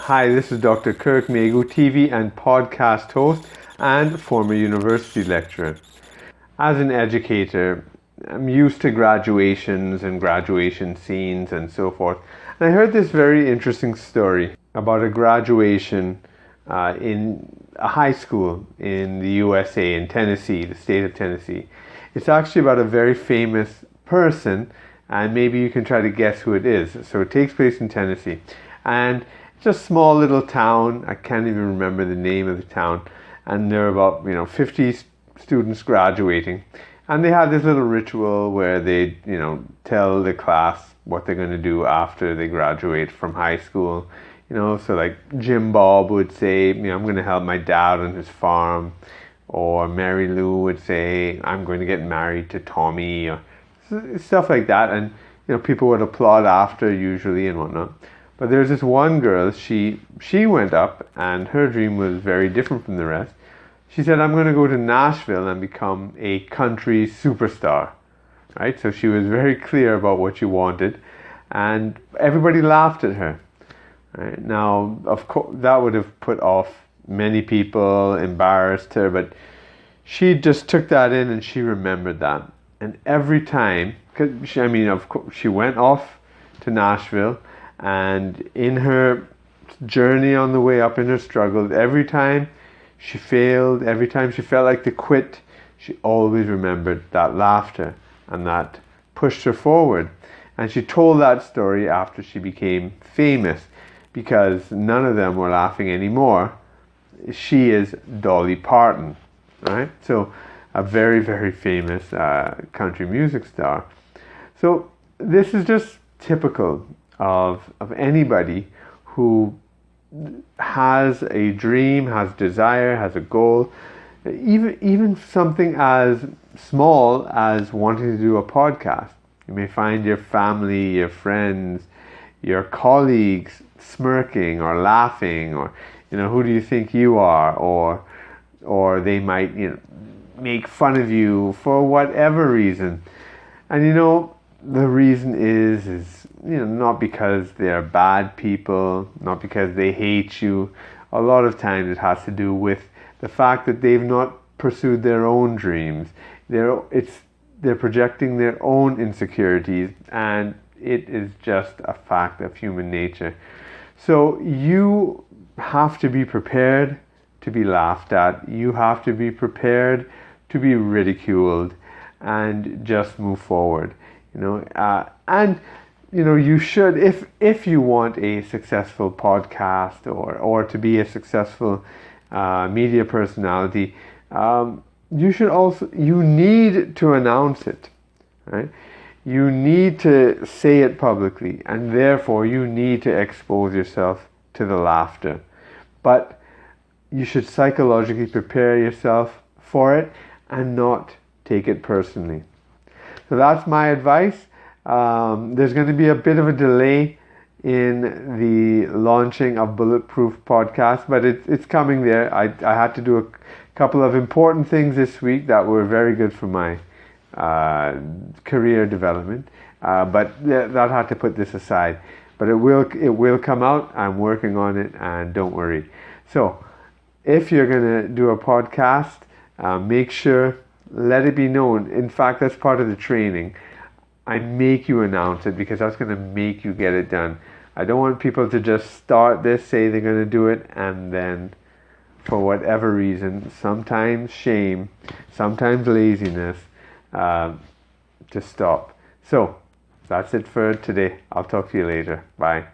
Hi, this is Dr. Kirk Megu, TV and podcast host and former university lecturer. As an educator, I'm used to graduations and graduation scenes and so forth. And I heard this very interesting story about a graduation in a high school in the USA, in Tennessee, the state of Tennessee. It's actually about a very famous person, and maybe you can try to guess who it is. So it takes place in Tennessee. And it's a small little town. I can't even remember the name of the town. And there are about 50 students graduating. And they have this little ritual where they tell the class what they're going to do after they graduate from high school. So like Jim Bob would say, I'm going to help my dad on his farm. Or Mary Lou would say, I'm going to get married to Tommy. Or stuff like that. And people would applaud after usually and whatnot. But there's this one girl, she went up, and her dream was very different from the rest. She said, I'm going to go to Nashville and become a country superstar. Right? So she was very clear about what she wanted, and everybody laughed at her. Right? Now, of course, that would have put off many people, embarrassed her, but she just took that in and she remembered that. And every time, of course, she went off to Nashville. And in her journey on the way up, in her struggle, every time she failed, every time she felt like to quit, she always remembered that laughter, and that pushed her forward. And she told that story after she became famous, because none of them were laughing anymore. She is Dolly Parton, right? So a very, very famous country music star. So this is just typical of anybody who has a dream, has desire, has a goal, even something as small as wanting to do a podcast. You may find your family, your friends, your colleagues smirking or laughing, or who do you think you are, or they might make fun of you for whatever reason. And the reason is not because they're bad people, not because they hate you. A lot of times it has to do with the fact that they've not pursued their own dreams. They're projecting their own insecurities, and it is just a fact of human nature. So you have to be prepared to be laughed at. You have to be prepared to be ridiculed, and just move forward. You should, if you want a successful podcast or to be a successful media personality, you need to announce it, right? You need to say it publicly, and therefore you need to expose yourself to the laughter. But you should psychologically prepare yourself for it and not take it personally. So that's my advice. There's going to be a bit of a delay in the launching of Bulletproof podcast, but it's coming there. I had to do a couple of important things this week that were very good for my career development, but that had to put this aside. But it will come out. I'm working on it, and don't worry. So if you're going to do a podcast, make sure, let it be known. In fact, that's part of the training. I make you announce it, because that's going to make you get it done. I don't want people to just start this, say they're going to do it, and then for whatever reason, sometimes shame, sometimes laziness, to stop. So that's it for today. I'll talk to you later. Bye.